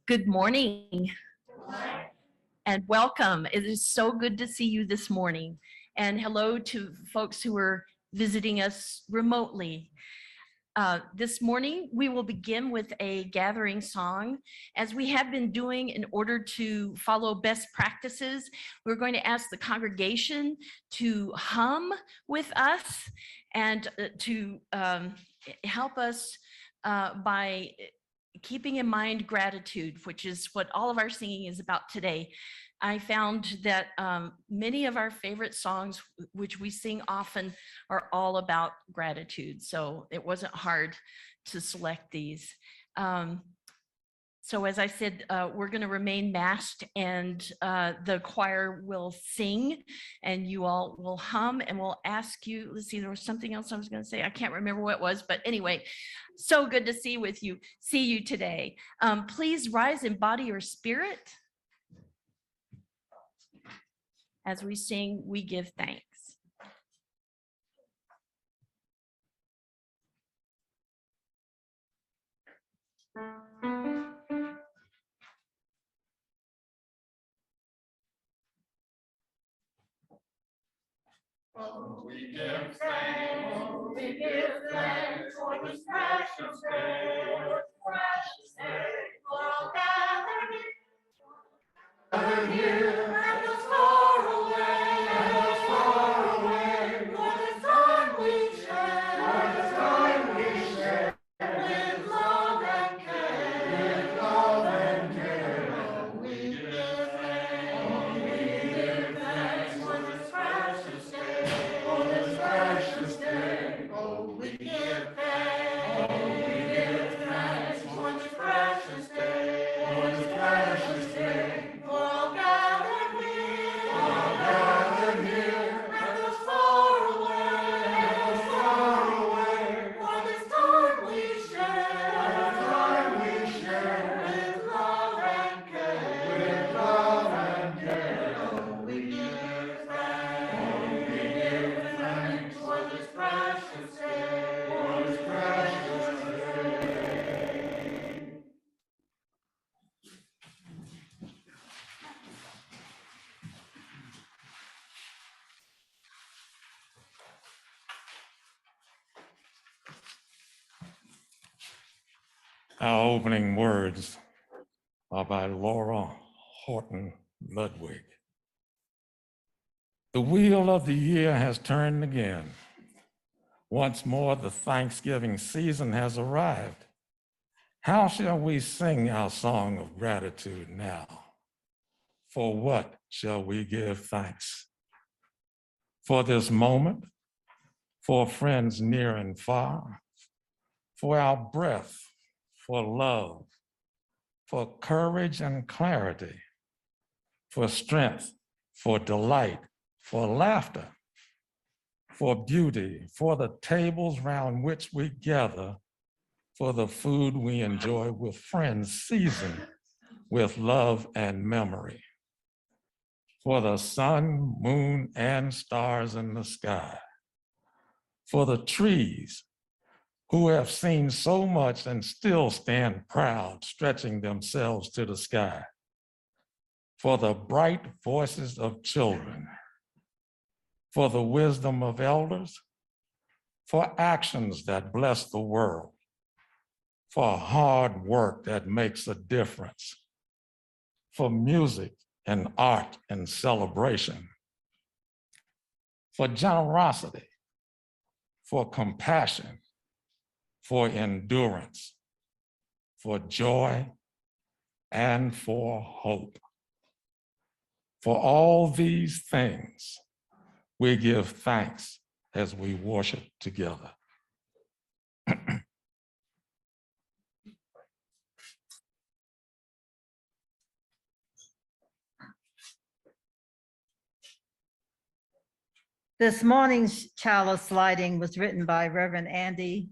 Good morning and welcome. It is so good to see you this morning. And hello to folks who are visiting us remotely. This morning, we will begin with a gathering song. As we have been doing in order to follow best practices, we're going to ask the congregation to hum with us and to help us by keeping in mind gratitude, which is what all of our singing is about today. I found that many of our favorite songs, which we sing often, are all about gratitude. So it wasn't hard to select these. So as I said, we're going to remain masked, and the choir will sing and you all will hum, and we'll ask you, let's see, there was something else I was going to say. I can't remember what it was, but anyway, so good to see you today. Please rise in body or spirit. As we sing, we give thanks. Oh, we give thanks, oh, we give thanks for this precious day, for all gathered here, and those far away, for this time we share, with love and care, oh, we give thanks for this precious day. Oh, we give thanks for this precious day, for all gathered here, and those far away, for this time we share, with love and care, oh, we give thanks for this precious day. Our opening words are by Laura Horton Ludwig. The wheel of the year has turned again. Once more, the Thanksgiving season has arrived. How shall we sing our song of gratitude now? For what shall we give thanks? For this moment, for friends near and far, for our breath, for love, for courage and clarity, for strength, for delight, for laughter, for beauty, for the tables round which we gather, for the food we enjoy with friends seasoned with love and memory, for the sun, moon, and stars in the sky, for the trees who have seen so much and still stand proud, stretching themselves to the sky, for the bright voices of children, for the wisdom of elders, for actions that bless the world, for hard work that makes a difference, for music and art and celebration, for generosity, for compassion, for endurance, for joy, and for hope. For all these things, we give thanks as we worship together. This morning's chalice lighting was written by Reverend Andy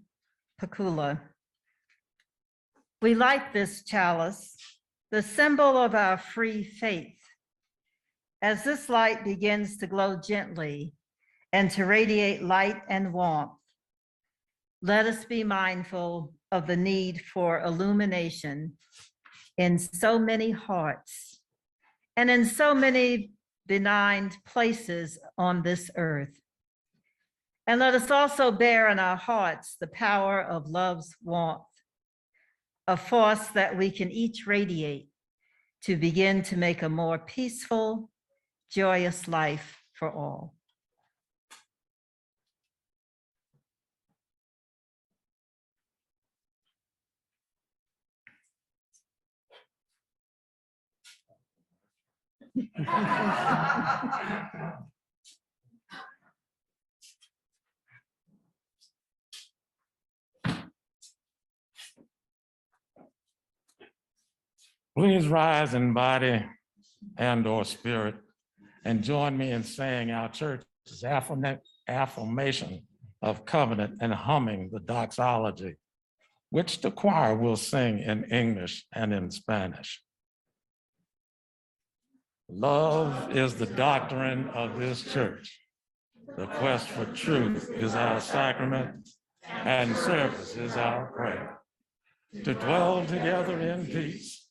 Pakula. We light this chalice, the symbol of our free faith. As this light begins to glow gently and to radiate light and warmth, let us be mindful of the need for illumination in so many hearts and in so many benign places on this earth. And let us also bear in our hearts the power of love's warmth, a force that we can each radiate to begin to make a more peaceful, joyous life for all. Please rise in body and or spirit and join me in saying our church's affirmation of covenant and humming the doxology, which the choir will sing in English and in Spanish. Love is the doctrine of this church. The quest for truth is our sacrament, and service is our prayer. To dwell together in peace,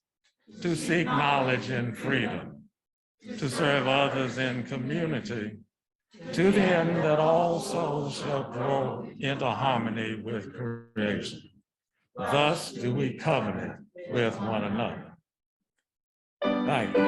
to seek knowledge in freedom, to serve others in community, to the end that all souls shall grow into harmony with creation. Thus do we covenant with one another. Thank you.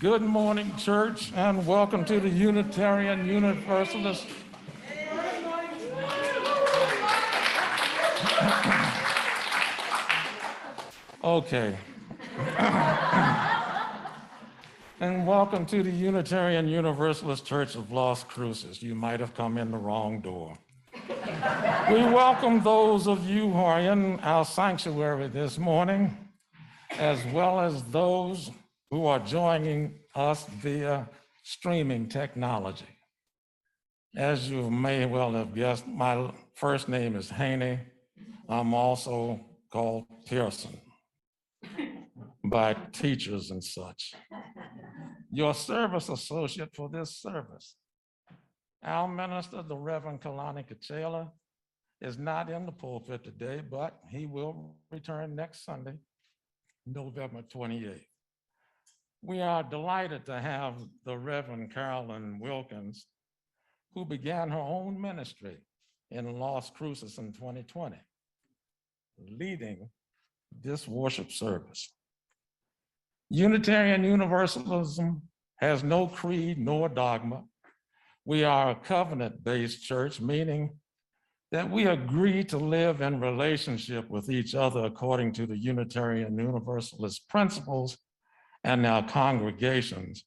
Good morning, church, and welcome to the Unitarian Universalist. Okay. And welcome to the Unitarian Universalist Church of Los Cruces. You might have come in the wrong door. We welcome those of you who are in our sanctuary this morning, as well as those who are joining us via streaming technology. As you may well have guessed, my first name is Haney. I'm also called Pearson by teachers and such. Your service associate for this service, our minister, the Reverend Kalani Kachela, is not in the pulpit today, but he will return next Sunday, November 28th. We are delighted to have the Reverend Carolyn Wilkins, who began her own ministry in Los Cruces in 2020, leading this worship service. Unitarian Universalism has no creed nor dogma. We are a covenant-based church, meaning that we agree to live in relationship with each other according to the Unitarian Universalist principles and our congregation's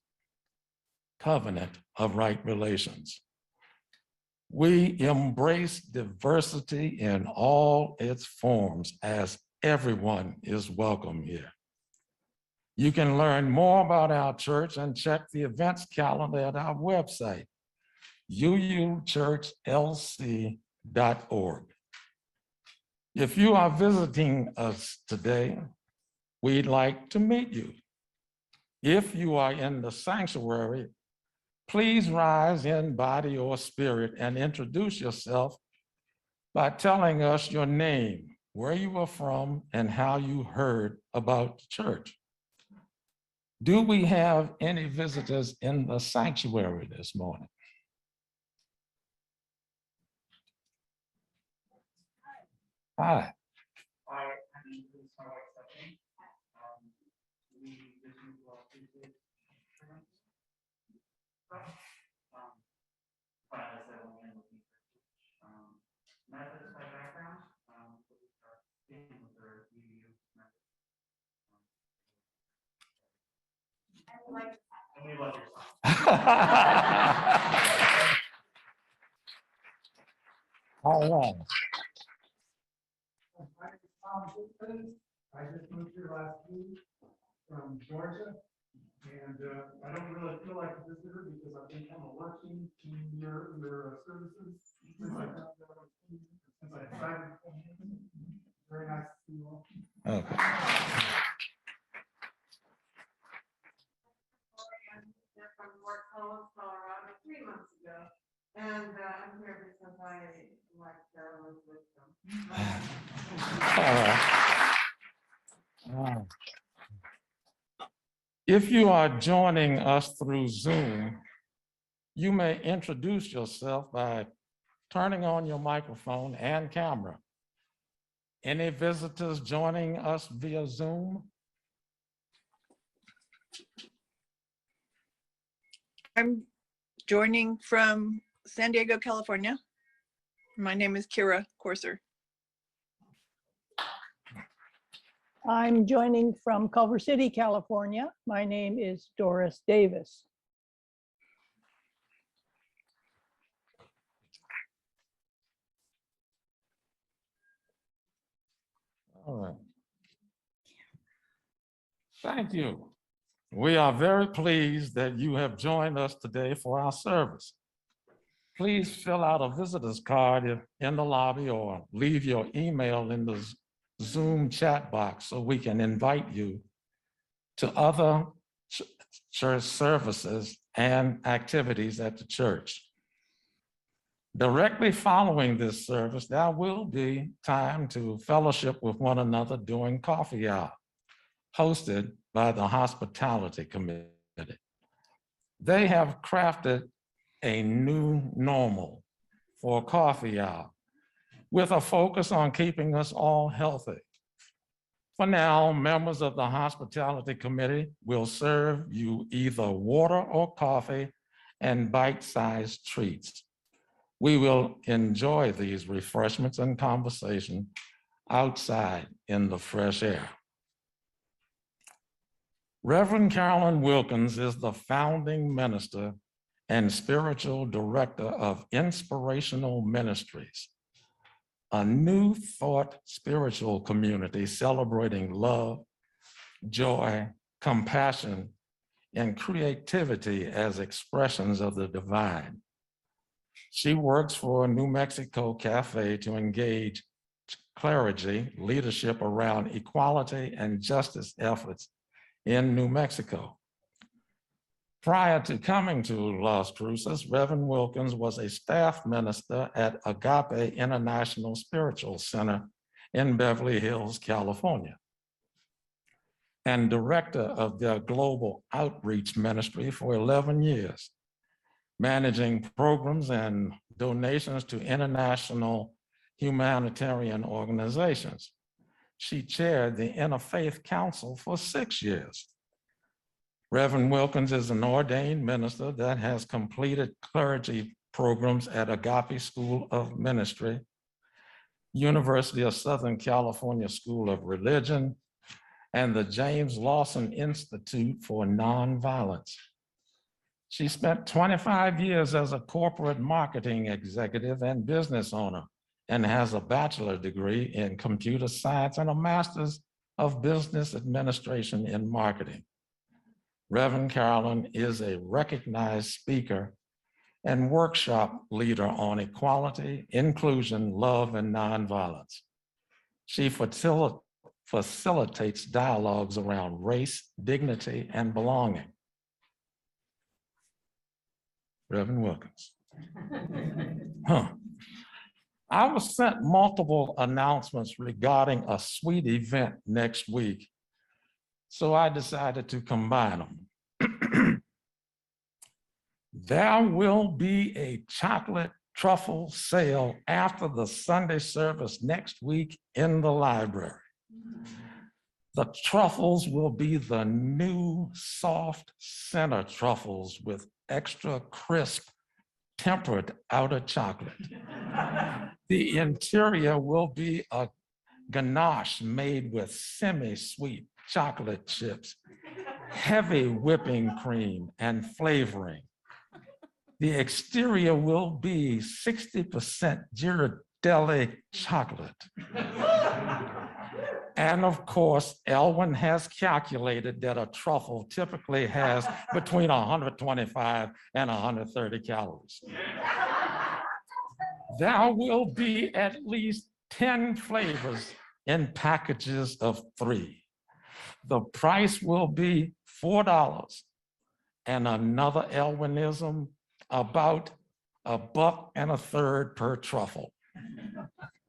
covenant of right relations. We embrace diversity in all its forms, as everyone is welcome here. You can learn more about our church and check the events calendar at our website, uuchurchlc.org. If you are visiting us today, we'd like to meet you. If you are in the sanctuary, please rise in body or spirit and introduce yourself by telling us your name, where you are from, and how you heard about the church. Do we have any visitors in the sanctuary this morning? Hi. Hi, my name is Joyce. We listen to our Cruces. stuff. But as I said, when I'm looking for methods by background, so we start speaking with their UU methods. And we love your song. All right. I just moved here last week from Georgia, and I don't really feel like a visitor because I've been kind of working in your services since I found out since I decided to come here. Very nice to see you all. Okay. They're from Fort Collins, Colorado, 3 months ago. And I'm here because I like Carolyn Wilkins. All right. If you are joining us through Zoom, you may introduce yourself by turning on your microphone and camera. Any visitors joining us via Zoom? I'm joining from San Diego, California. My name is Kira Corser. I'm joining from Culver City, California. My name is Doris Davis. All right. Thank you. We are very pleased that you have joined us today for our service. Please fill out a visitor's card in the lobby or leave your email in the Zoom chat box so we can invite you to other church services and activities at the church. Directly following this service, there will be time to fellowship with one another during coffee hour, hosted by the Hospitality Committee. They have crafted a new normal for coffee hour with a focus on keeping us all healthy. For now, members of the Hospitality Committee will serve you either water or coffee and bite-sized treats. We will enjoy these refreshments and conversation outside in the fresh air. Reverend Carolyn Wilkins is the founding minister and spiritual director of Inspirational Ministries, a new thought spiritual community celebrating love, joy, compassion, and creativity as expressions of the divine. She works for New Mexico Cafe to engage clergy leadership around equality and justice efforts in New Mexico. Prior to coming to Las Cruces, Reverend Wilkins was a staff minister at Agape International Spiritual Center in Beverly Hills, California, and director of their global outreach ministry for 11 years, managing programs and donations to international humanitarian organizations. She chaired the Interfaith Council for 6 years. Reverend Wilkins is an ordained minister that has completed clergy programs at Agape School of Ministry, University of Southern California School of Religion, and the James Lawson Institute for Nonviolence. She spent 25 years as a corporate marketing executive and business owner and has a bachelor's degree in computer science and a master's of business administration in marketing. Reverend Carolyn is a recognized speaker and workshop leader on equality, inclusion, love, and nonviolence. She facilitates dialogues around race, dignity, and belonging. Reverend Wilkins. I was sent multiple announcements regarding a sweet event next week, so I decided to combine them. There will be a chocolate truffle sale after the Sunday service next week in the library. The truffles will be the new soft center truffles with extra crisp tempered outer chocolate. The interior will be a ganache made with semi-sweet chocolate chips, heavy whipping cream, and flavoring. The exterior will be 60% Ghirardelli chocolate. And of course, Elwin has calculated that a truffle typically has between 125 and 130 calories. There will be at least 10 flavors in packages of 3. The price will be $4. And another Elwinism, about $1.33 per truffle.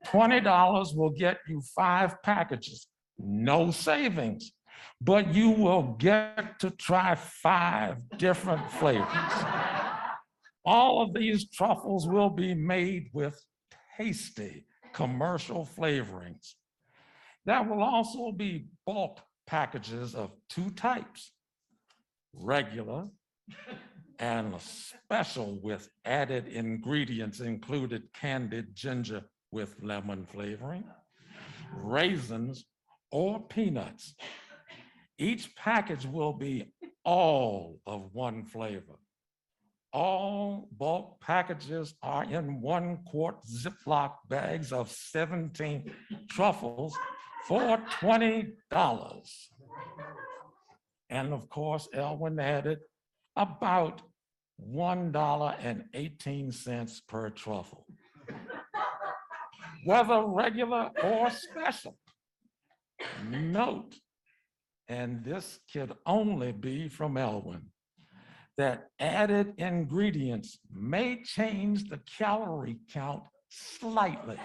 $20 will get you 5 packages, no savings, but you will get to try 5 different flavors. All of these truffles will be made with tasty commercial flavorings. There will also be bulk packages of 2 types, regular and a special with added ingredients included candied ginger with lemon flavoring, raisins, or peanuts. Each package will be all of one flavor. All bulk packages are in 1-quart Ziploc bags of 17 truffles for $20. And of course, Elwin added about $1.18 per truffle. Whether regular or special, note, and this could only be from Elwin, that added ingredients may change the calorie count slightly.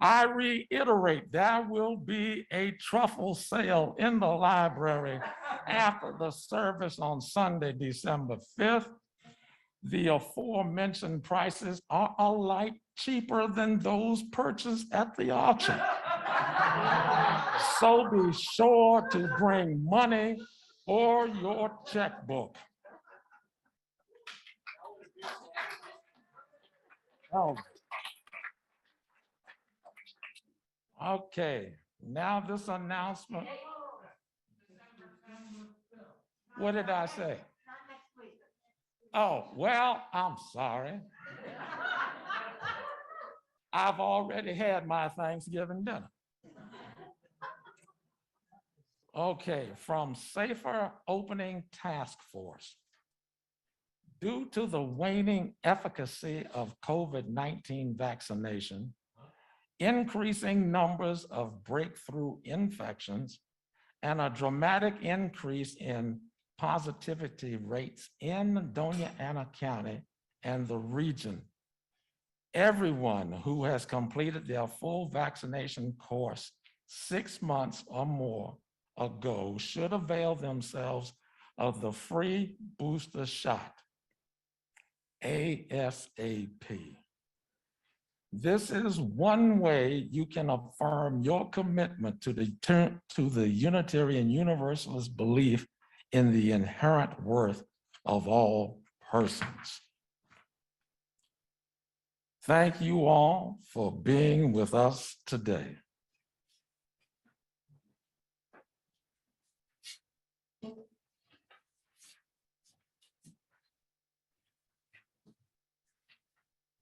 I reiterate, there will be a truffle sale in the library after the service on Sunday, December 5th. The aforementioned prices are a light cheaper than those purchased at the auction. So be sure to bring money or your checkbook. Oh. Okay, now this announcement. What did I say? Oh, well, I'm sorry. I've already had my Thanksgiving dinner. Okay, from Safer Opening Task Force. Due to the waning efficacy of COVID-19 vaccination, increasing numbers of breakthrough infections, and a dramatic increase in positivity rates in Doña Ana County and the region, everyone who has completed their full vaccination course 6 months or more ago should avail themselves of the free booster shot, ASAP. This is one way you can affirm your commitment to the Unitarian Universalist belief in the inherent worth of all persons. Thank you all for being with us today.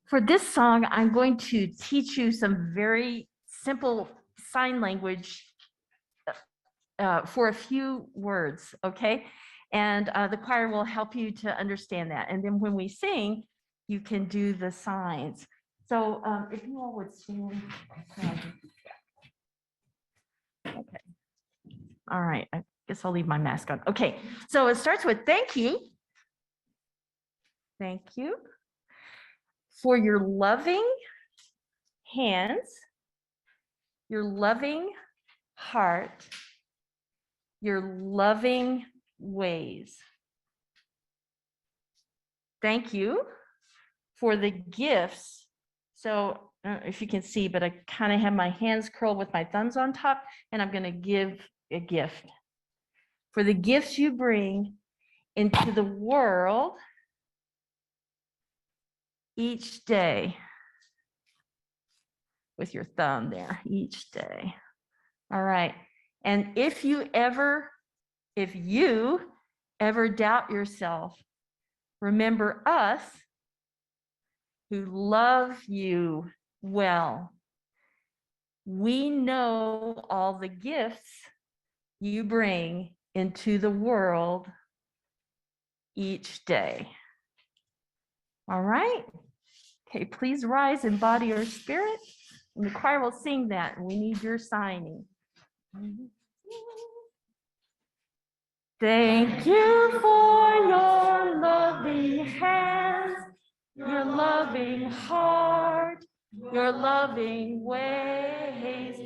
For this song, I'm going to teach you some very simple sign language for a few words, okay? And the choir will help you to understand that. And then when we sing, you can do the signs. So if you all would stand. Okay. All right, I guess I'll leave my mask on. Okay, so it starts with thank you. Thank you for your loving hands, your loving heart, your loving ways. Thank you for the gifts. So I don't know if you can see, but I kind of have my hands curled with my thumbs on top, and I'm going to give a gift. For the gifts you bring into the world each day, with your thumb there, each day. All right. And if you ever doubt yourself, remember us who love you well. We know all the gifts you bring into the world each day. All right. Okay, please rise in body or spirit. And the choir will sing that, and we need your signing. Thank you for your loving hands, your loving heart, your loving ways.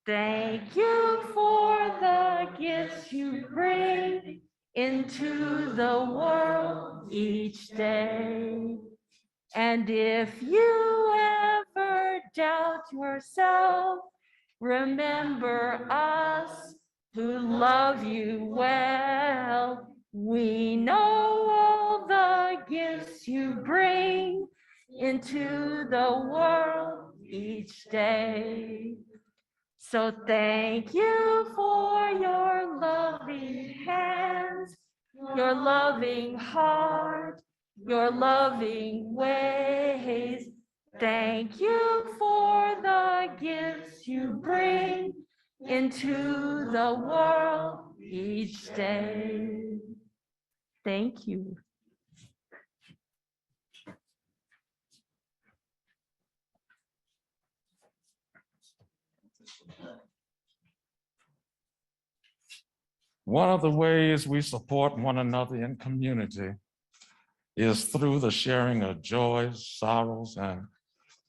Thank you for the gifts you bring into the world each day. And if you ever doubt yourself, remember us who love you well. We know all the gifts you bring into the world each day. So thank you for your loving hands, your loving heart, your loving ways. Thank you for the gifts you bring into the world each day. Thank you. One of the ways we support one another in community is through the sharing of joys, sorrows, and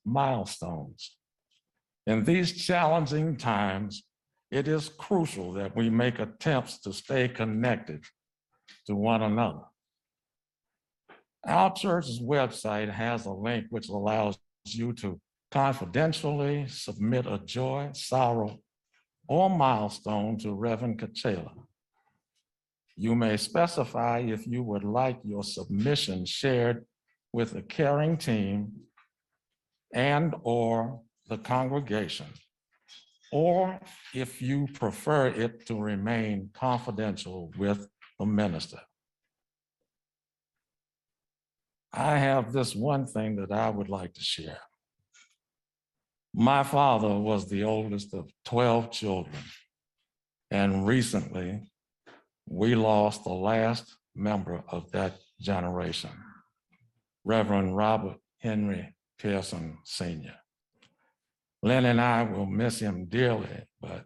milestones. In these challenging times, it is crucial that we make attempts to stay connected to one another. Our church's website has a link which allows you to confidentially submit a joy, sorrow, or milestone to Reverend Kachela. You may specify if you would like your submission shared with a caring team and/or the congregation, or if you prefer it to remain confidential with the minister. I have this one thing that I would like to share. My father was the oldest of 12 children, and recently we lost the last member of that generation, Reverend Robert Henry Pearson Sr. Lynn and I will miss him dearly, but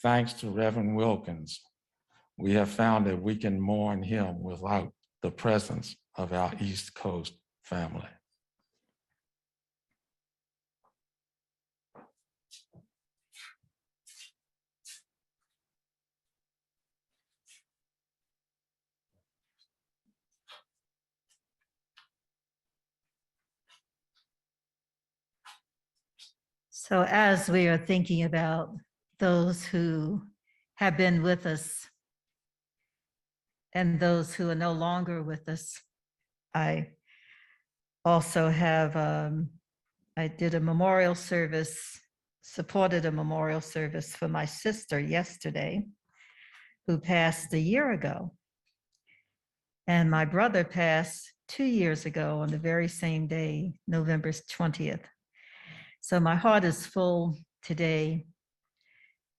thanks to Reverend Wilkins, we have found that we can mourn him without the presence of our East Coast family. So as we are thinking about those who have been with us and those who are no longer with us, I also have, I did a memorial service, supported a memorial service for my sister yesterday, who passed a year ago. And my brother passed 2 years ago on the very same day, November 20th. So my heart is full today,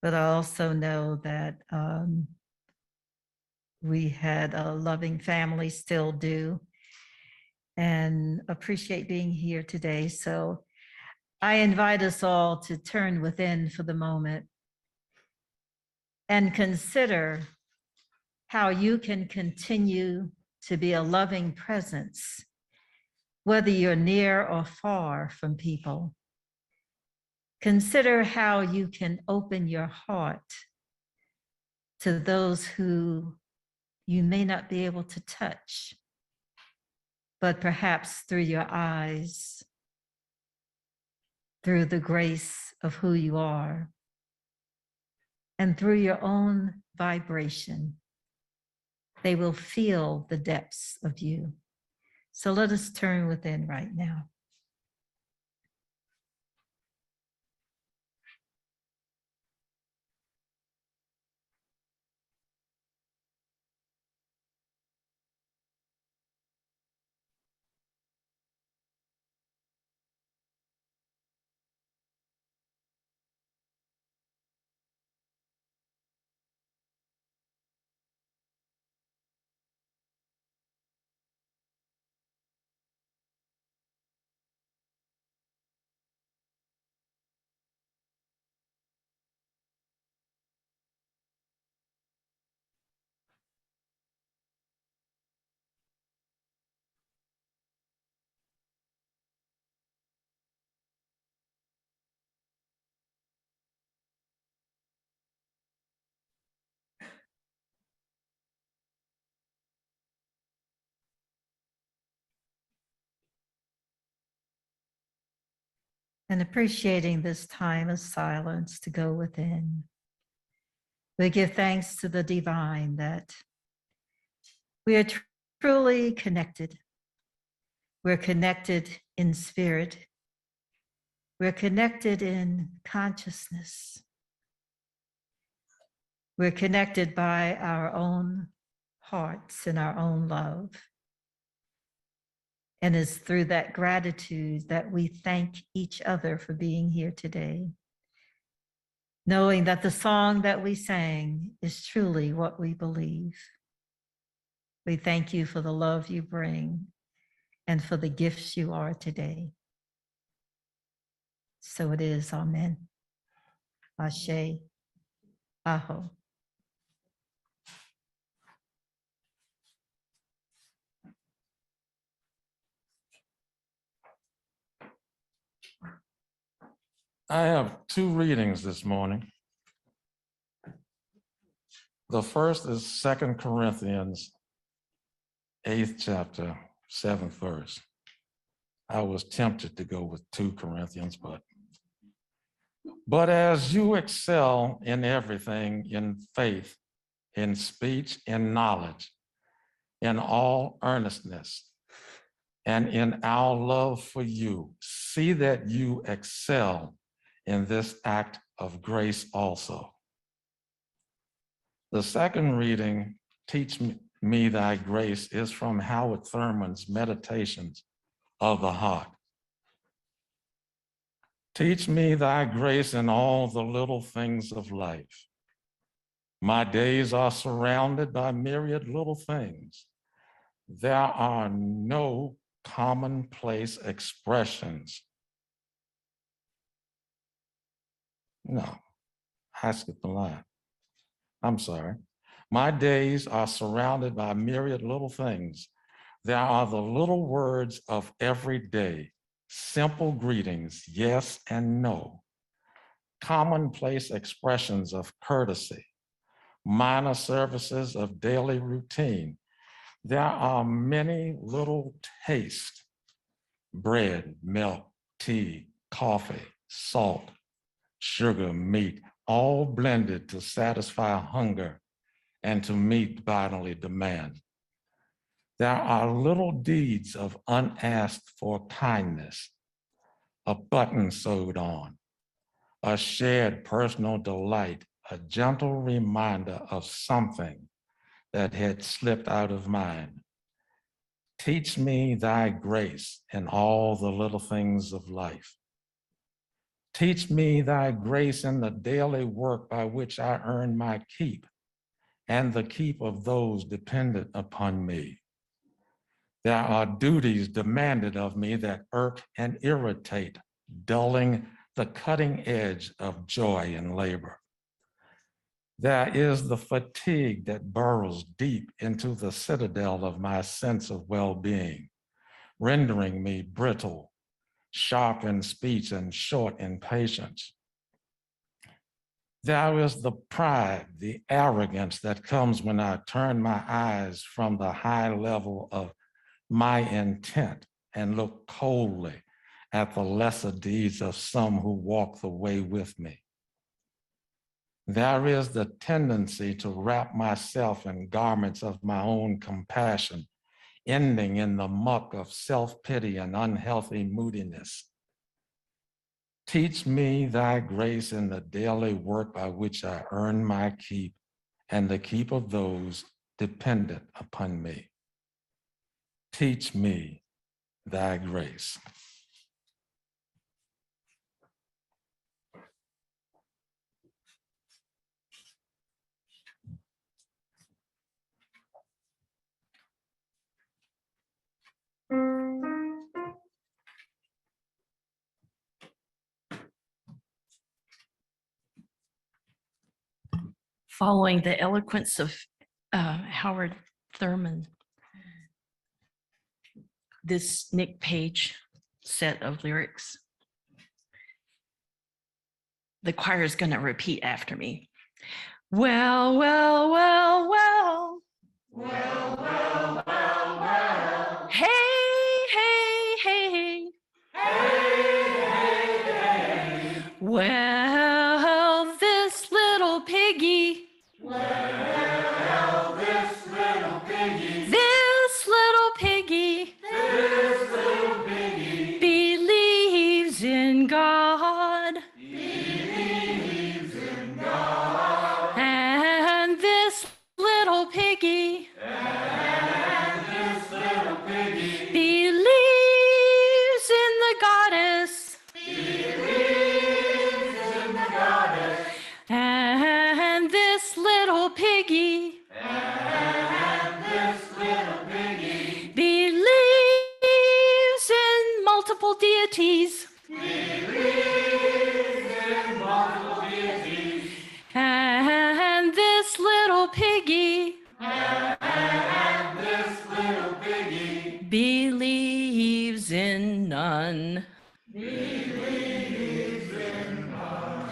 but I also know that we had a loving family, still do, and appreciate being here today. So I invite us all to turn within for the moment and consider how you can continue to be a loving presence, whether you're near or far from people. Consider how you can open your heart to those who you may not be able to touch, but perhaps through your eyes, through the grace of who you are and through your own vibration, they will feel the depths of you. So let us turn within right now. And appreciating this time of silence to go within. We give thanks to the divine that we are truly connected. We're connected in spirit. We're connected in consciousness. We're connected by our own hearts and our own love. And it's through that gratitude that we thank each other for being here today, knowing that the song that we sang is truly what we believe. We thank you for the love you bring and for the gifts you are today. So it is, amen. Ashe, aho. I have two readings this morning. The first is 2 Corinthians 8th chapter, 7th verse. I was tempted to go with 2 Corinthians, but as you excel in everything, in faith, in speech, in knowledge, in all earnestness, and in our love for you, see that you excel in this act of grace also. The second reading, Teach Me Thy Grace, is from Howard Thurman's Meditations of the Heart. Teach me thy grace in all the little things of life. My days are surrounded by myriad little things. There are no commonplace expressions. No, I skipped the line. I'm sorry. My days are surrounded by myriad little things. There are the little words of every day, simple greetings, yes and no, commonplace expressions of courtesy, minor services of daily routine. There are many little tastes, bread, milk, tea, coffee, salt, sugar, meat, all blended to satisfy hunger and to meet bodily demand. There are little deeds of unasked for kindness, a button sewed on, a shared personal delight, a gentle reminder of something that had slipped out of mind. Teach me thy grace in all the little things of life. Teach me thy grace in the daily work by which I earn my keep and the keep of those dependent upon me. There are duties demanded of me that irk and irritate, dulling the cutting edge of joy and labor. There is the fatigue that burrows deep into the citadel of my sense of well-being, rendering me brittle, sharp in speech and short in patience. There is the pride, the arrogance that comes when I turn my eyes from the high level of my intent and look coldly at the lesser deeds of some who walk the way with me. There is the tendency to wrap myself in garments of my own compassion, ending in the muck of self-pity and unhealthy moodiness. Teach me thy grace in the daily work by which I earn my keep and the keep of those dependent upon me. Teach me thy grace. Following the eloquence of Howard Thurman, this Nick Page set of lyrics, the choir is going to repeat after me. Well, well, well, well. Well, well, well, well. Hey, hey, hey. Hey, hey, hey. Well, this little piggy. Well, this little piggy. This little piggy. This little piggy. Believes in God. Believes in God. And this little piggy. And this little piggy. Believes in the goddess. Believes in the goddess. And this little piggy. And this little piggy. Believes in multiple deities. Believes in multiple deities. And this little piggy. And this little piggy. Believes in none. Believes in none.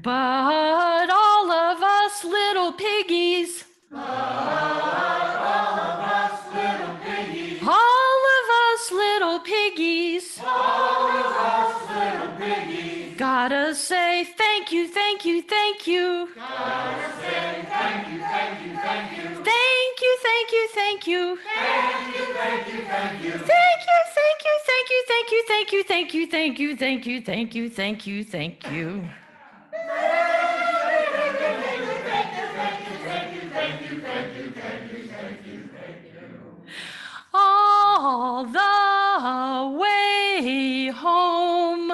But all of us little piggies. All of us little piggies. All of us little piggies. All of us little piggies. Gotta say thank you, thank you, thank you. Gotta say thank you, thank you, thank you. Thank you, thank you, thank you. Thank you, thank you, thank you. Thank you, thank you, thank you, thank you, thank you, thank you, thank you, thank you, thank you, thank you, thank you. All the way home.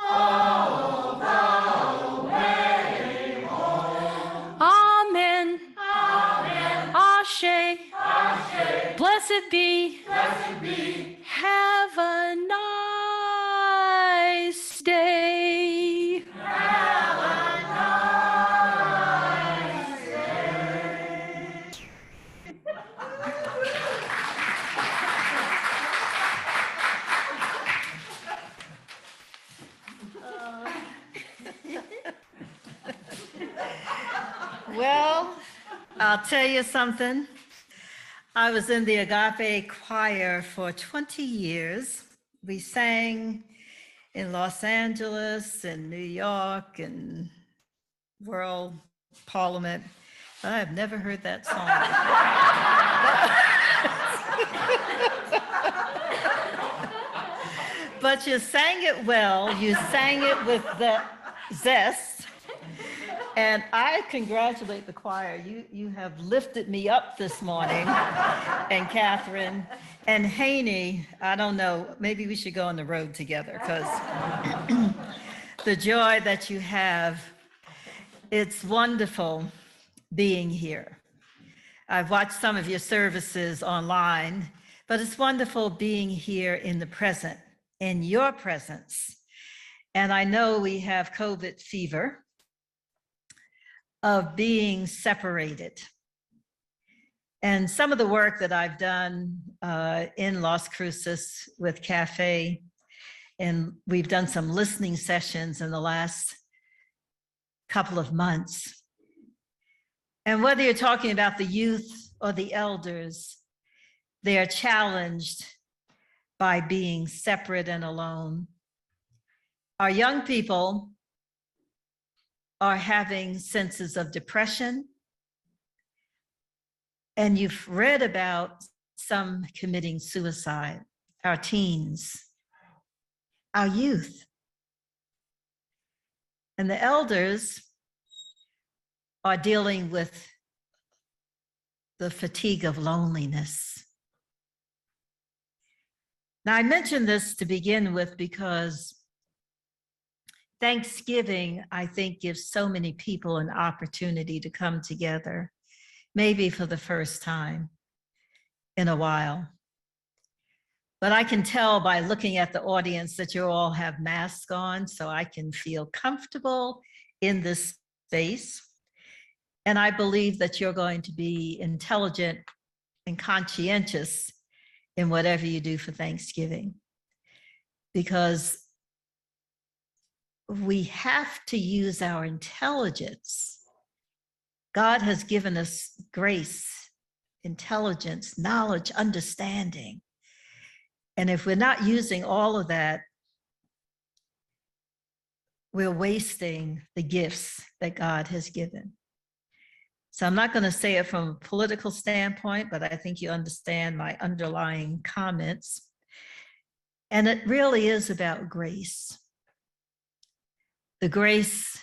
All the way home. Amen. Amen. Ashe. Ashe. Blessed be. Blessed be. Have a nice day. Have a nice day. Well, I'll tell you something. I was in the Agape choir for 20 years. We sang in Los Angeles and New York and World Parliament. I have never heard that song. But you sang it well. You sang it with that zest. And I congratulate the choir. You have lifted me up this morning. And Catherine and Haney, I don't know, maybe we should go on the road together because the joy that you have, it's wonderful being here. I've watched some of your services online, but it's wonderful being here in the present, in your presence. And I know we have COVID fever of being separated. And some of the work that I've done in Las Cruces with Cafe, and we've done some listening sessions in the last couple of months. And whether you're talking about the youth or the elders, they are challenged by being separate and alone. Our young people are having senses of depression. And you've read about some committing suicide, our teens, our youth. And the elders are dealing with the fatigue of loneliness. Now, I mention this to begin with because Thanksgiving, I think, gives so many people an opportunity to come together, maybe for the first time in a while. But I can tell by looking at the audience that you all have masks on, so I can feel comfortable in this space. And I believe that you're going to be intelligent and conscientious in whatever you do for Thanksgiving, because we have to use our intelligence. God has given us grace, intelligence, knowledge, understanding. And if we're not using all of that, we're wasting the gifts that God has given. So I'm not going to say it from a political standpoint, but I think you understand my underlying comments. And it really is about grace. The grace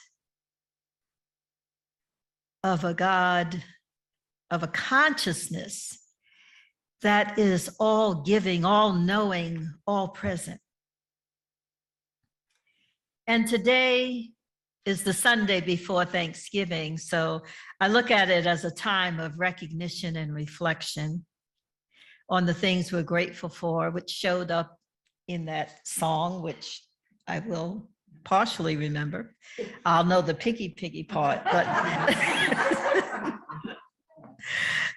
of a God, of a consciousness that is all giving, all knowing, all present. And today is the Sunday before Thanksgiving, so I look at it as a time of recognition and reflection on the things we're grateful for, which showed up in that song, which I will partially remember. I'll know the piggy part,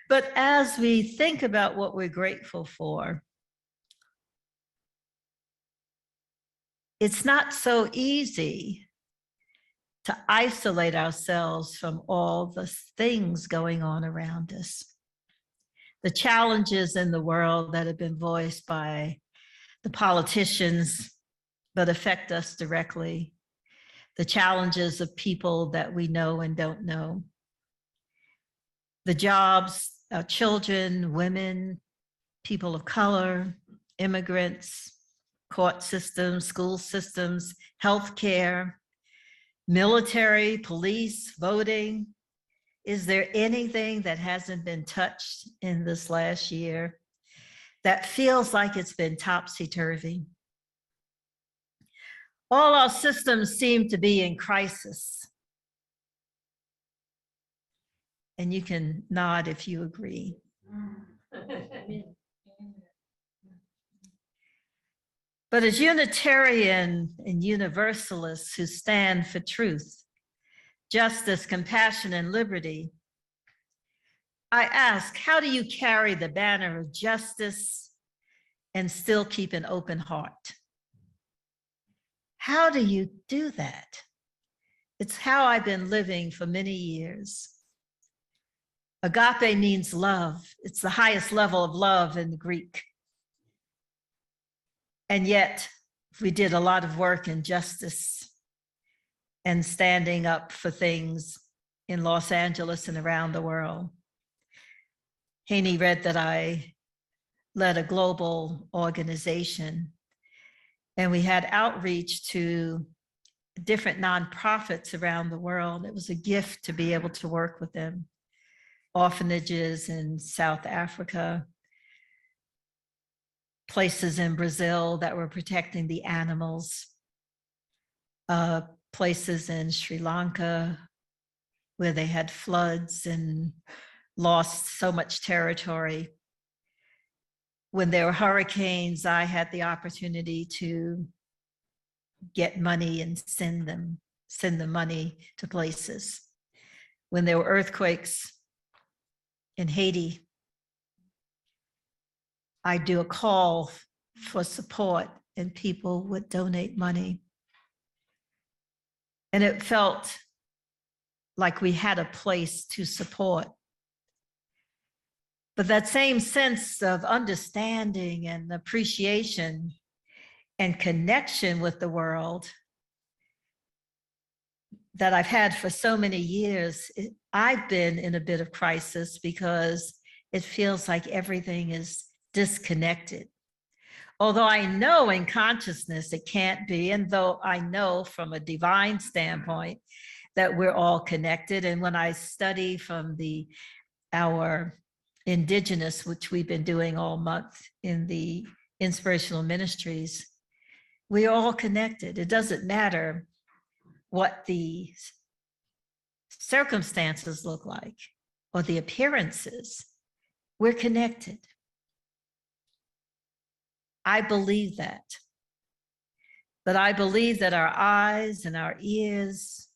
but as we think about what we're grateful for, it's not so easy to isolate ourselves from all the things going on around us. The challenges in the world that have been voiced by the politicians that affect us directly, the challenges of people that we know and don't know, the jobs, our children, women, people of color, immigrants, court systems, school systems, healthcare, military, police, voting. Is there anything that hasn't been touched in this last year that feels like it's been topsy-turvy? All our systems seem to be in crisis. And you can nod if you agree. But as Unitarian and Universalists who stand for truth, justice, compassion, and liberty, I ask, how do you carry the banner of justice and still keep an open heart? How do you do that? It's how I've been living for many years. Agape means love. It's the highest level of love in the Greek. And yet, we did a lot of work in justice and standing up for things in Los Angeles and around the world. Haney read that I led a global organization, and we had outreach to different nonprofits around the world. It was a gift to be able to work with them. Orphanages in South Africa, places in Brazil that were protecting the animals, places in Sri Lanka where they had floods and lost so much territory. When there were hurricanes, I had the opportunity to get money and send the money to places. When there were earthquakes in Haiti, I do a call for support and people would donate money. And it felt like we had a place to support. But that same sense of understanding and appreciation and connection with the world that I've had for so many years, I've been in a bit of crisis because it feels like everything is disconnected. Although I know in consciousness it can't be, and though I know from a divine standpoint that we're all connected. And when I study from our indigenous, which we've been doing all month in the inspirational ministries, we're all connected. It doesn't matter what the circumstances look like or the appearances, we're connected. I believe that. But I believe that our eyes and our ears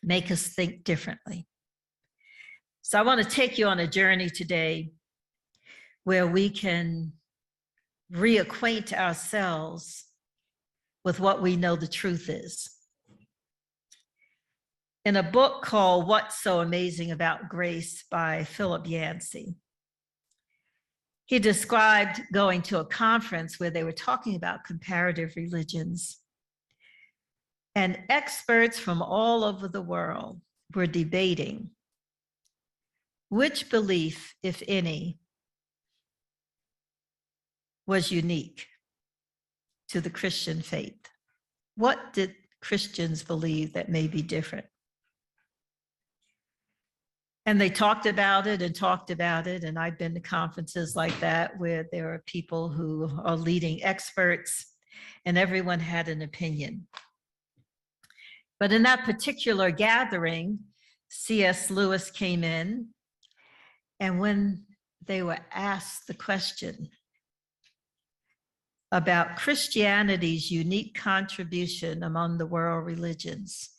make us think differently. So I want to take you on a journey today where we can reacquaint ourselves with what we know the truth is. In a book called What's So Amazing About Grace by Philip Yancey, he described going to a conference where they were talking about comparative religions. And experts from all over the world were debating which belief, if any, was unique to the Christian faith. What did Christians believe that may be different? And they talked about it and talked about it. And I've been to conferences like that where there are people who are leading experts and everyone had an opinion. But in that particular gathering, C.S. Lewis came in, and when they were asked the question about Christianity's unique contribution among the world religions,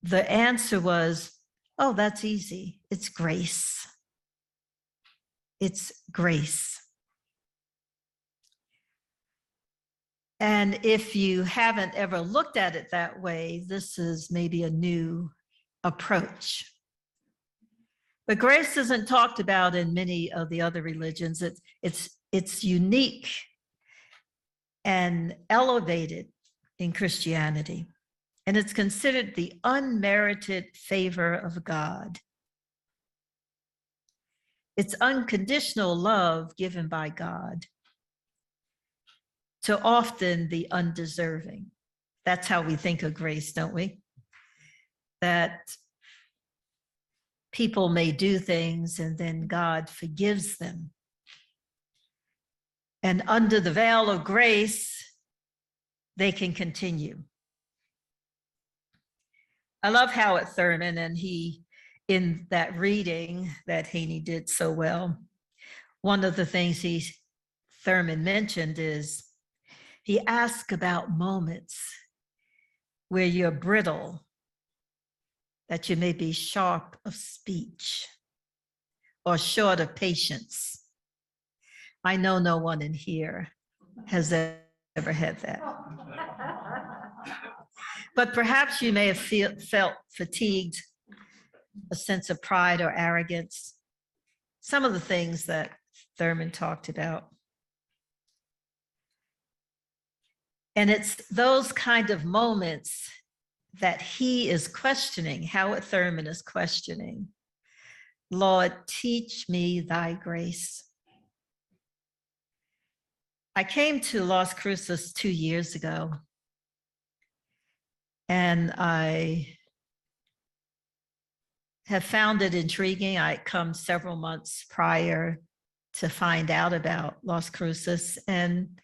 the answer was, oh, that's easy. It's grace. It's grace. And if you haven't ever looked at it that way, this is maybe a new approach. But grace isn't talked about in many of the other religions. It's unique and elevated in Christianity. And it's considered the unmerited favor of God. It's unconditional love given by God to often the undeserving. That's how we think of grace, don't we? That people may do things and then God forgives them. And under the veil of grace, they can continue. I love Howard Thurman, and he, in that reading that Haney did so well, one of the things Thurman mentioned is he asked about moments where you're brittle, that you may be sharp of speech or short of patience. I know no one in here has ever had that. But perhaps you may have felt fatigued, a sense of pride or arrogance, some of the things that Thurman talked about. And it's those kind of moments that he is questioning, Howard Thurman is questioning. Lord, teach me thy grace. I came to Las Cruces 2 years ago, and I have found it intriguing. I had come several months prior to find out about Las Cruces, and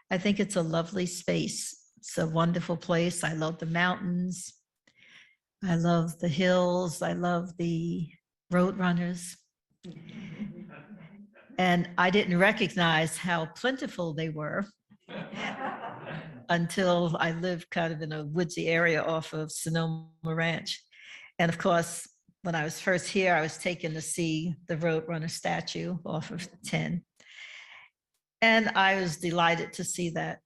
I think it's a lovely space. It's a wonderful place. I love the mountains. I love the hills. I love the road runners. And I didn't recognize how plentiful they were until I lived kind of in a woodsy area off of Sonoma Ranch. And of course, when I was first here, I was taken to see the Roadrunner statue off of 10. And I was delighted to see that.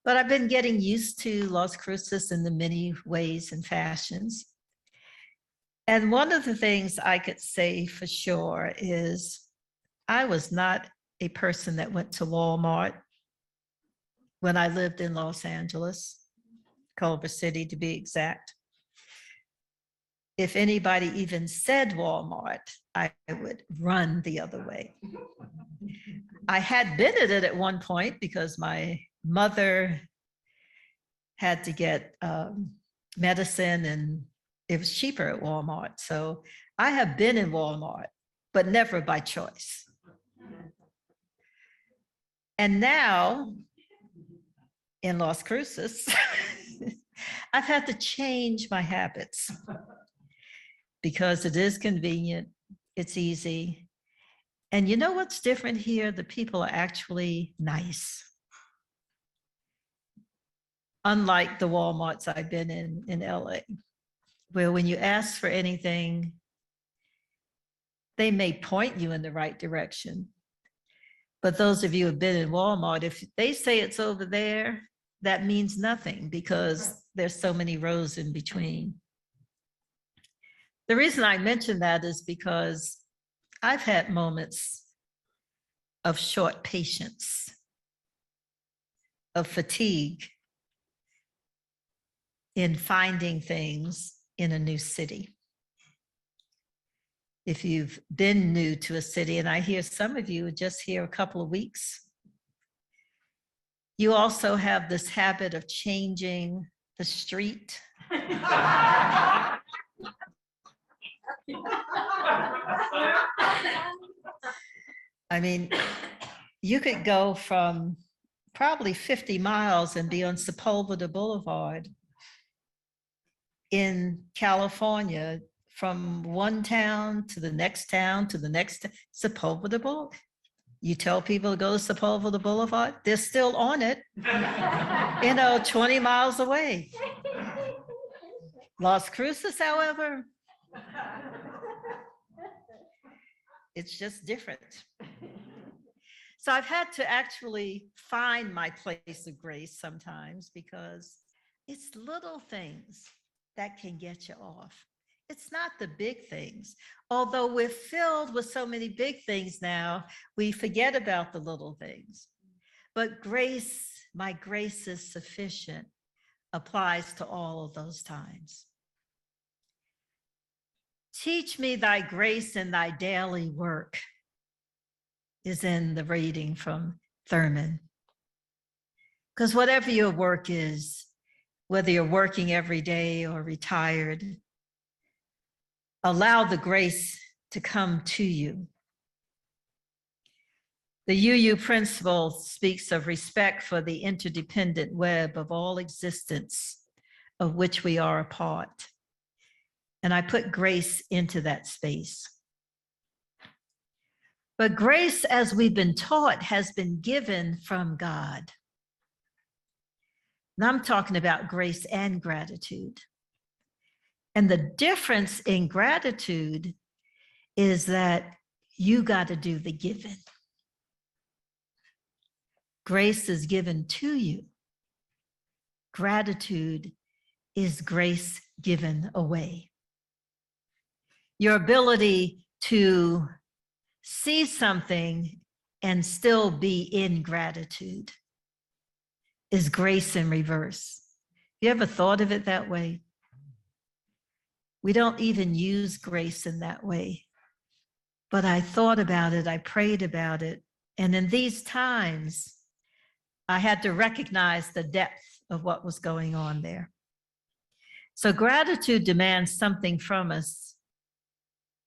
But I've been getting used to Las Cruces in the many ways and fashions. And one of the things I could say for sure is I was not a person that went to Walmart when I lived in Los Angeles. Culver City to be exact. If anybody even said Walmart, I would run the other way. I had been at it at one point because my mother had to get medicine and it was cheaper at Walmart. So I have been in Walmart, but never by choice. And now in Las Cruces, I've had to change my habits because it is convenient, it's easy. And you know what's different here? The people are actually nice. Unlike the Walmarts I've been in LA, where when you ask for anything, they may point you in the right direction. But those of you who have been in Walmart, if they say it's over there, that means nothing because there's so many rows in between. The reason I mention that is because I've had moments of short patience, of fatigue in finding things in a new city. If you've been new to a city, and I hear some of you are just here a couple of weeks, you also have this habit of changing the street. I mean, you could go from probably 50 miles and be on Sepulveda Boulevard in California, from one town to the next town to the next Sepulveda Boulevard. You tell people to go to Sepulveda Boulevard, they're still on it, 20 miles away. Las Cruces, however, it's just different. So I've had to actually find my place of grace sometimes because it's little things that can get you off. It's not the big things. Although we're filled with so many big things now, we forget about the little things. But grace, my grace is sufficient, applies to all of those times. Teach me thy grace in thy daily work is in the reading from Thurman. Because whatever your work is, whether you're working every day or retired, allow the grace to come to you. The UU principle speaks of respect for the interdependent web of all existence of which we are a part. And I put grace into that space. But grace, as we've been taught, has been given from God. And I'm talking about grace and gratitude. And the difference in gratitude is that you got to do the giving. Grace is given to you. Gratitude is grace given away. Your ability to see something and still be in gratitude is grace in reverse. You ever thought of it that way? We don't even use grace in that way. But I thought about it, I prayed about it. And in these times, I had to recognize the depth of what was going on there. So gratitude demands something from us.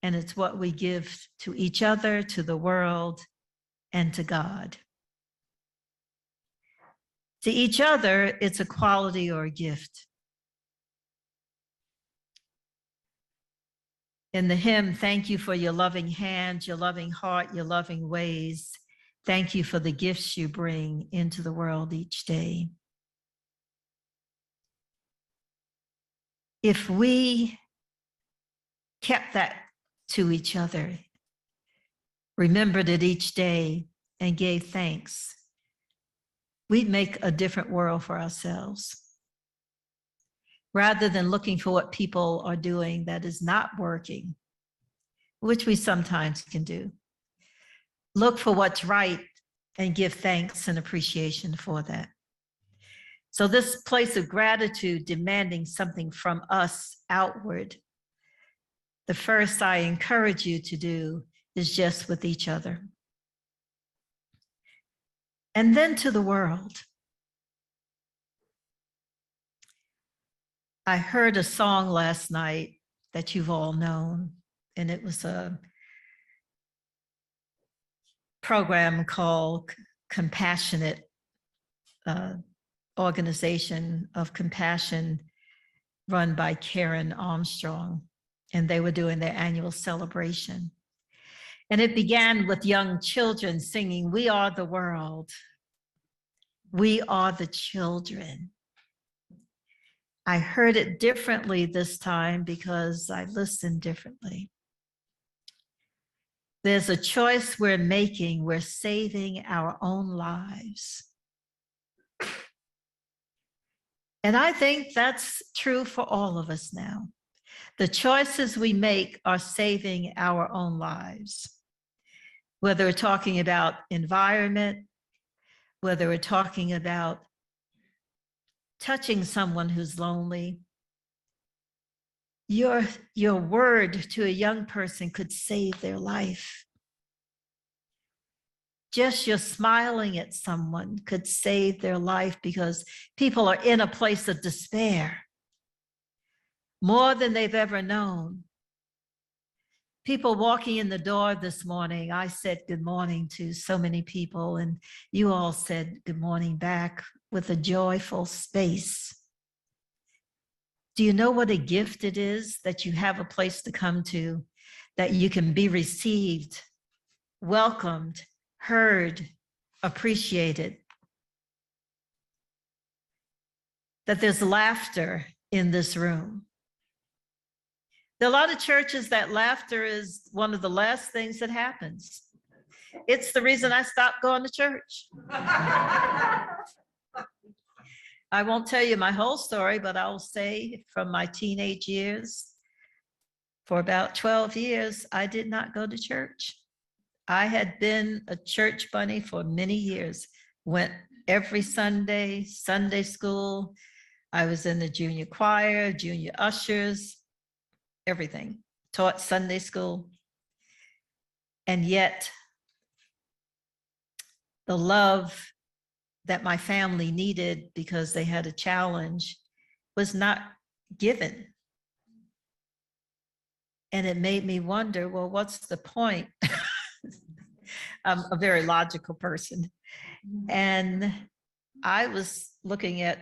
And it's what we give to each other, to the world, and to God. To each other, it's a quality or a gift. In the hymn, thank you for your loving hand, your loving heart, your loving ways. Thank you for the gifts you bring into the world each day. If we kept that to each other, remembered it each day, and gave thanks, we'd make a different world for ourselves. Rather than looking for what people are doing that is not working, which we sometimes can do. Look for what's right and give thanks and appreciation for that. So this place of gratitude demanding something from us outward, the first I encourage you to do is just with each other. And then to the world. I heard a song last night that you've all known, and it was a program called Compassionate, Organization of Compassion, run by Karen Armstrong, and they were doing their annual celebration. And it began with young children singing, "We are the world. We are the children." I heard it differently this time because I listened differently. There's a choice we're making. We're saving our own lives. And I think that's true for all of us now. The choices we make are saving our own lives. Whether we're talking about environment, whether we're talking about touching someone who's lonely, your word to a young person could save their life. Just your smiling at someone could save their life because people are in a place of despair, more than they've ever known. People walking in the door this morning, I said good morning to so many people, and you all said good morning back with a joyful space. Do you know what a gift it is that you have a place to come to, that you can be received, welcomed, heard, appreciated? That there's laughter in this room. There are a lot of churches that laughter is one of the last things that happens. It's the reason I stopped going to church. I won't tell you my whole story, but I'll say from my teenage years, for about 12 years, I did not go to church. I had been a church bunny for many years, went every Sunday, Sunday school. I was in the junior choir, junior ushers, everything, taught Sunday school. And yet the love that my family needed because they had a challenge was not given. And it made me wonder, well, what's the point? I'm a very logical person. And I was looking at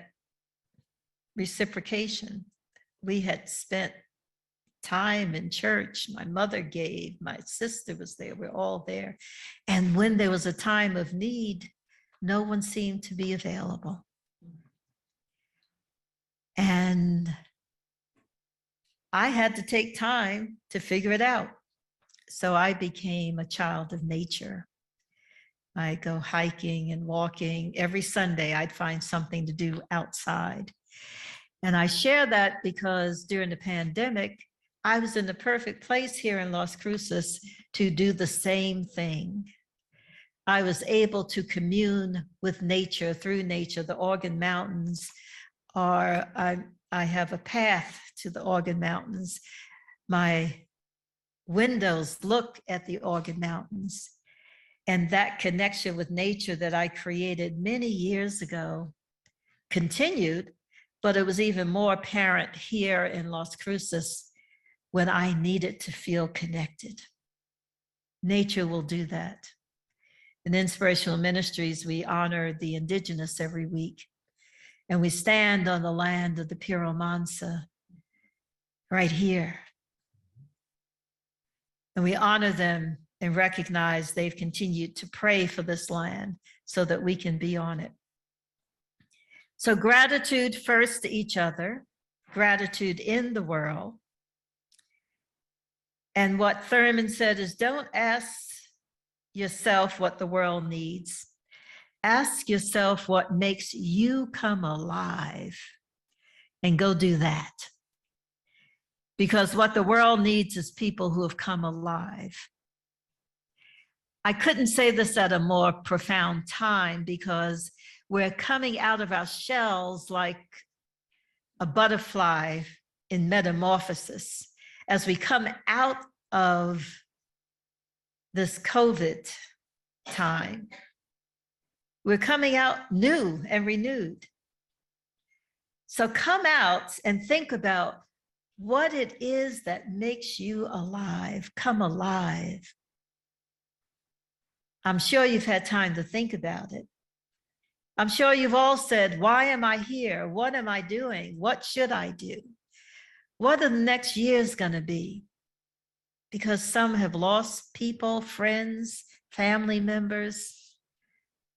reciprocation. We had spent time in church. My mother gave, my sister was there, we're all there. And when there was a time of need, no one seemed to be available. And I had to take time to figure it out. So I became a child of nature. I go hiking and walking. Every Sunday, I'd find something to do outside. And I share that because during the pandemic, I was in the perfect place here in Las Cruces to do the same thing. I was able to commune with nature, through nature. The Organ Mountains are, I have a path to the Organ Mountains. My windows look at the Organ Mountains, and that connection with nature that I created many years ago continued, but it was even more apparent here in Las Cruces when I needed to feel connected. Nature will do that. In Inspirational Ministries, we honor the indigenous every week, and we stand on the land of the Piro Mansa right here. And we honor them and recognize they've continued to pray for this land so that we can be on it. So gratitude first to each other, gratitude in the world. And what Thurman said is, don't ask yourself what the world needs. Ask yourself what makes you come alive, and go do that. Because what the world needs is people who have come alive. I couldn't say this at a more profound time, because we're coming out of our shells like a butterfly in metamorphosis. As we come out of this COVID time, we're coming out new and renewed. So come out and think about what it is that makes you alive. Come alive. I'm sure you've had time to think about it. I'm sure you've all said, why am I here? What am I doing? What should I do? What are the next years going to be? Because some have lost people, friends, family members.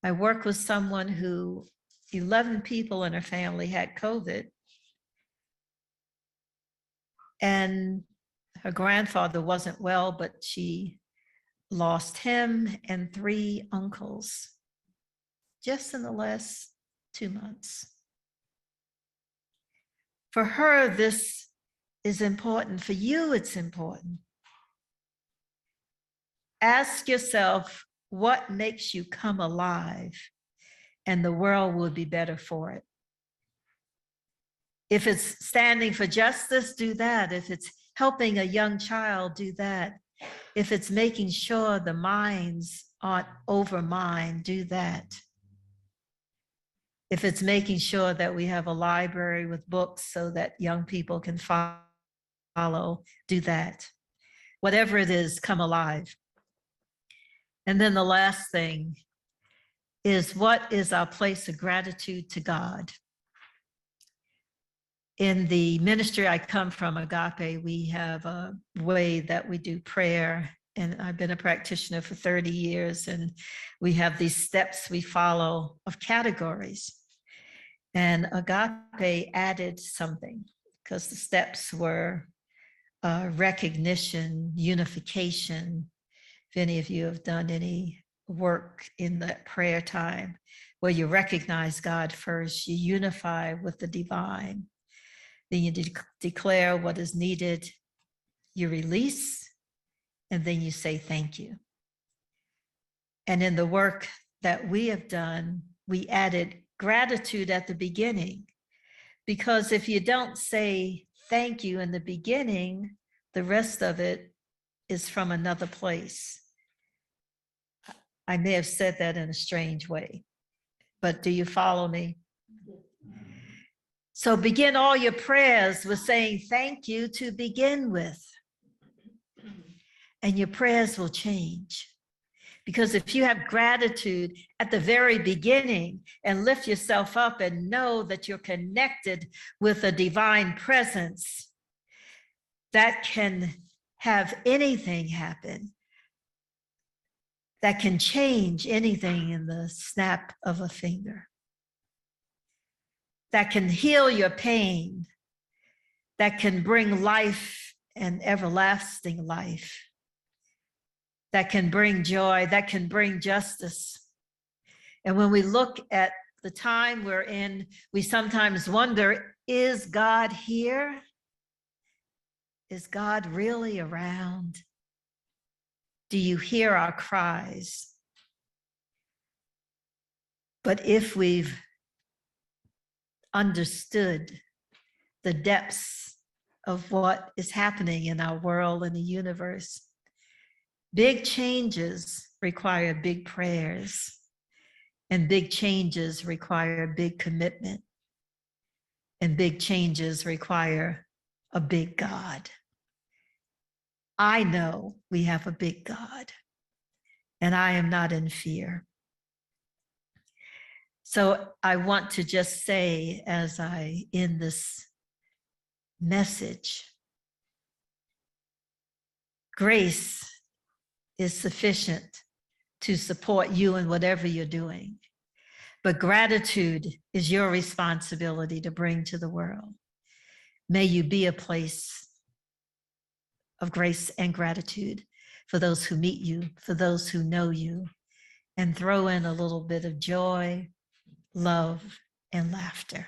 I work with someone who 11 people in her family had COVID. And her grandfather wasn't well, but she lost him and 3 uncles just in the last 2 months. For her, this is important. For you, it's important. Ask yourself, what makes you come alive? And the world will be better for it. If it's standing for justice, do that. If it's helping a young child, do that. If it's making sure the minds aren't overmined, do that. If it's making sure that we have a library with books so that young people can follow, do that. Whatever it is, come alive. And then the last thing is, what is our place of gratitude to God? In the ministry I come from, Agape, we have a way that we do prayer. And I've been a practitioner for 30 years. And we have these steps we follow of categories. And Agape added something, because the steps were recognition, unification. If any of you have done any work in that prayer time, where you recognize God first, you unify with the divine. Then you declare what is needed, you release, and then you say thank you. And in the work that we have done, we added gratitude at the beginning, because if you don't say thank you in the beginning, the rest of it is from another place. I may have said that in a strange way, but do you follow me? So begin all your prayers with saying thank you to begin with. And your prayers will change. Because if you have gratitude at the very beginning and lift yourself up and know that you're connected with a divine presence, that can have anything happen, that can change anything in the snap of a finger, that can heal your pain, that can bring life and everlasting life, that can bring joy, that can bring justice. And when we look at the time we're in, we sometimes wonder, is God here? Is God really around? Do you hear our cries? But if we've understood the depths of what is happening in our world and the universe, big changes require big prayers, and big changes require big commitment, and big changes require a big God. I know we have a big God, and I am not in fear. So I want to just say, as I end this message, grace is sufficient to support you in whatever you're doing. But gratitude is your responsibility to bring to the world. May you be a place of grace and gratitude for those who meet you, for those who know you, and throw in a little bit of joy, love, and laughter.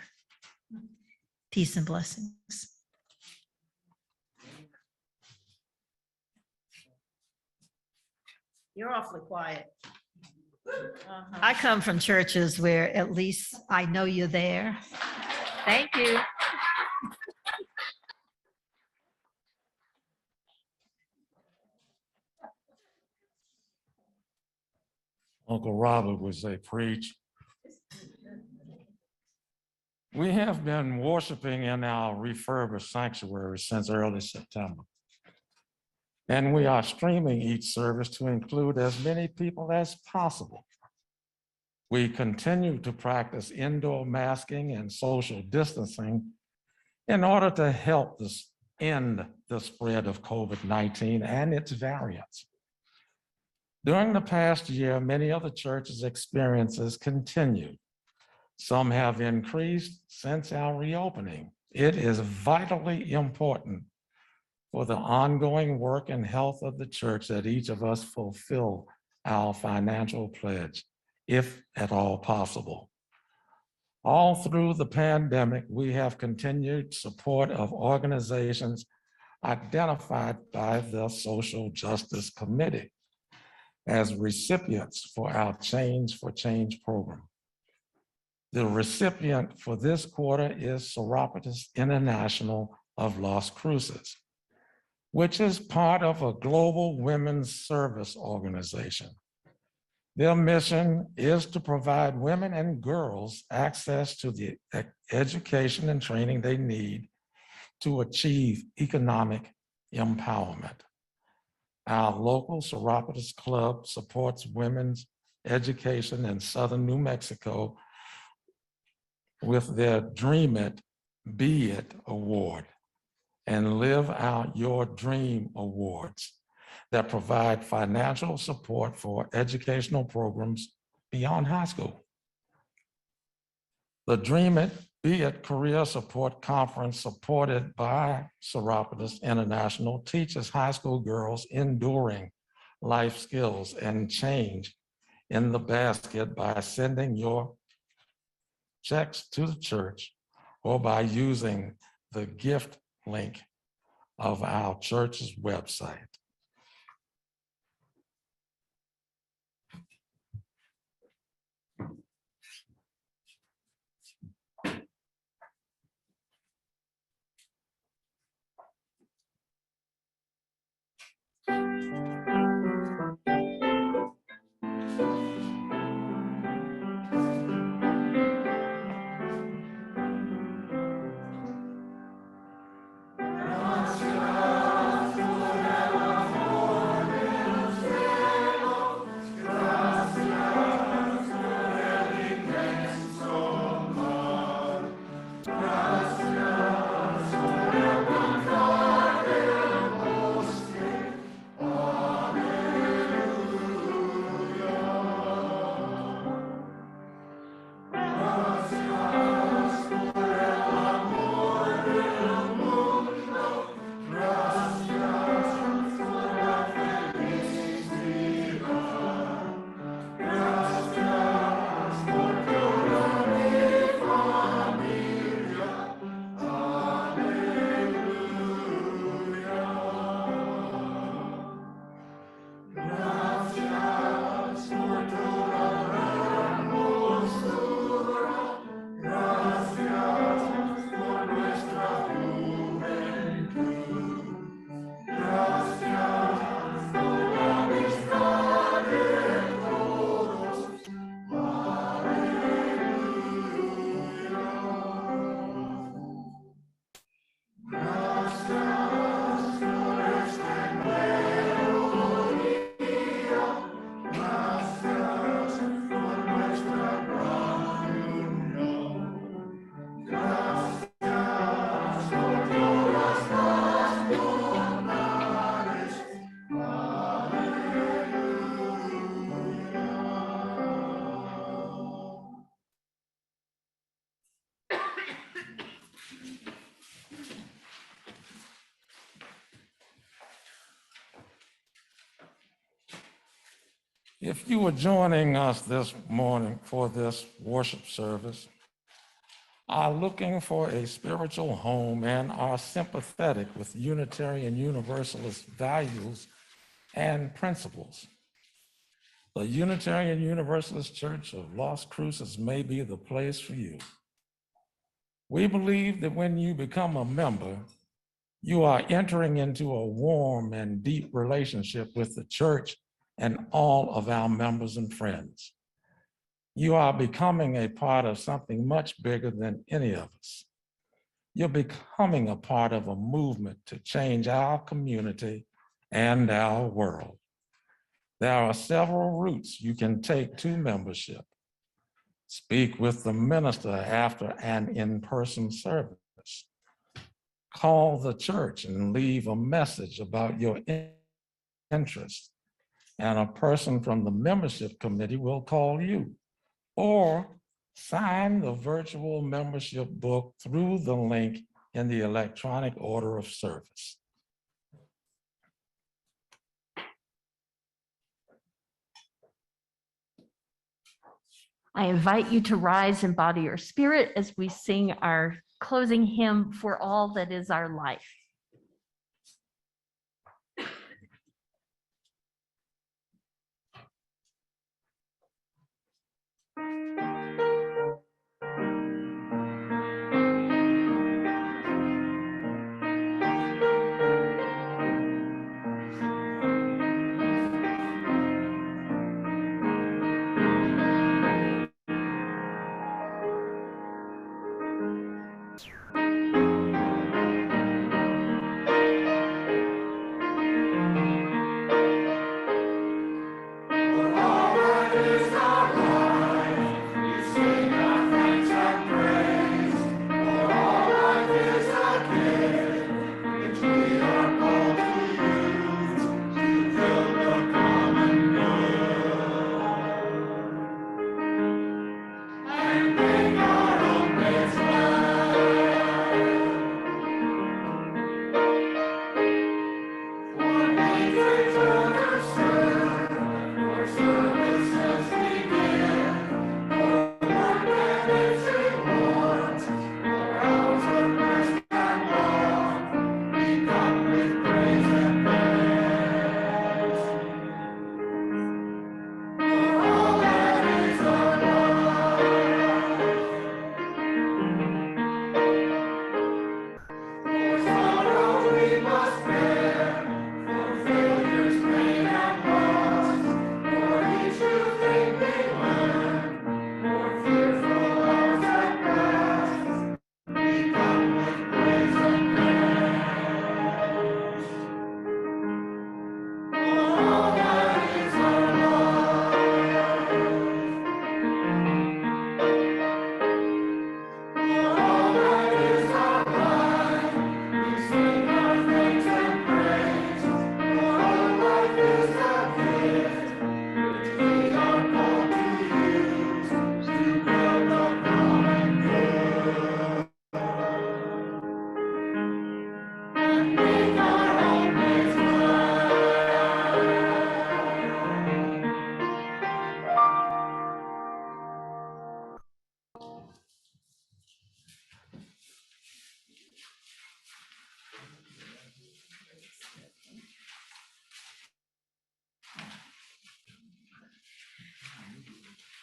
Peace and blessings. You're awfully quiet. I come from churches where at least I know you're there. Thank you. Uncle Robert would say, preach. We have been worshiping in our refurbished sanctuary since early September. And we are streaming each service to include as many people as possible. We continue to practice indoor masking and social distancing in order to help us end the spread of COVID-19 and its variants. During the past year, many of the church's experiences continued. Some have increased since our reopening. It is vitally important for the ongoing work and health of the church that each of us fulfill our financial pledge, if at all possible. All through the pandemic, we have continued support of organizations identified by the Social Justice Committee as recipients for our Change for Change program. The recipient for this quarter is Serapis International of Las Cruces, which is part of a global women's service organization. Their mission is to provide women and girls access to the education and training they need to achieve economic empowerment. Our local Serapis Club supports women's education in Southern New Mexico with their Dream It, Be It award and Live Out Your Dream awards that provide financial support for educational programs beyond high school. The Dream It, Be It Career Support Conference, supported by Serapis International, teaches high school girls enduring life skills and change in the basket by sending your checks to the church or by using the gift link of our church's website. If you are joining us this morning for this worship service, are looking for a spiritual home and are sympathetic with Unitarian Universalist values and principles, the Unitarian Universalist Church of Los Cruces may be the place for you. We believe that when you become a member, you are entering into a warm and deep relationship with the church and all of our members and friends. You are becoming a part of something much bigger than any of us. You're becoming a part of a movement to change our community and our world. There are several routes you can take to membership. Speak with the minister after an in-person service. Call the church and leave a message about your interest, and a person from the membership committee will call you. Or sign the virtual membership book through the link in the electronic order of service. I invite you to rise in body or spirit as we sing our closing hymn, For All That Is Our Life.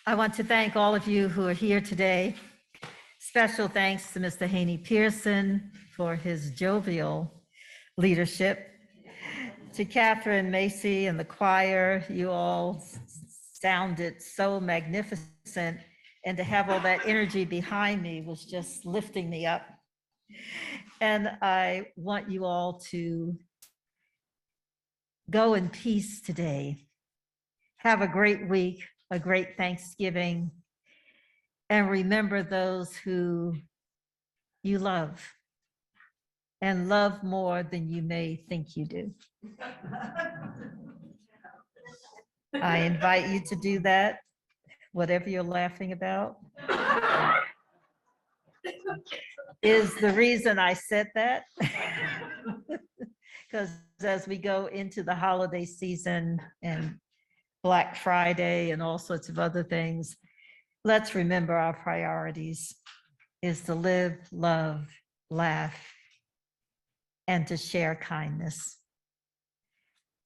I want to thank all of you who are here today. Special thanks to Mr. Haney Pearson for his jovial leadership. To Catherine Macy and the choir, you all sounded so magnificent, and to have all that energy behind me was just lifting me up. And I want you all to go in peace today. Have a great week, a great Thanksgiving, and remember those who you love, and love more than you may think you do. I invite you to do that, whatever you're laughing about is the reason I said that. Because as we go into the holiday season and Black Friday and all sorts of other things, let's remember our priorities is to live, love, laugh, and to share kindness.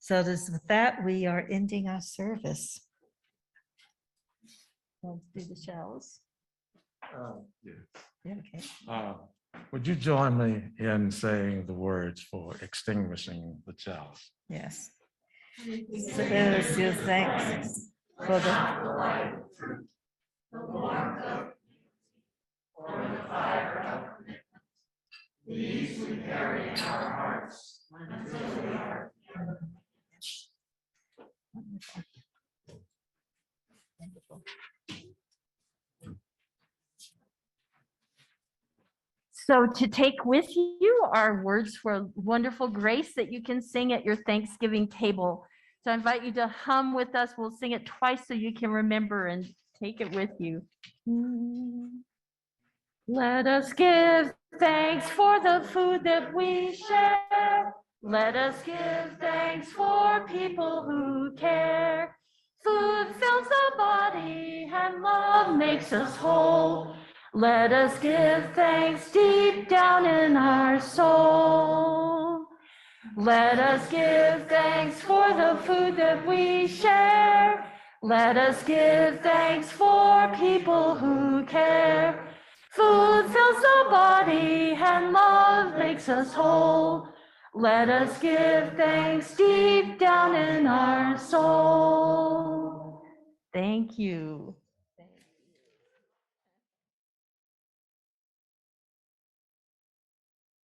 So with that, we are ending our service. Want to do the chalice? Yeah. Yeah, okay. Would you join me in saying the words for extinguishing the chalice? Yes. So let us give thanks for the These we carry in our hearts until we are. So to take with you are words for wonderful grace that you can sing at your Thanksgiving table. So I invite you to hum with us. We'll sing it twice so you can remember and take it with you. Let us give thanks for the food that we share. Let us give thanks for people who care. Food fills the body and love makes us whole. Let us give thanks deep down in our soul. Let us give thanks for the food that we share. Let us give thanks for people who care. Food fills the body and love makes us whole. Let us give thanks deep down in our soul. Thank you.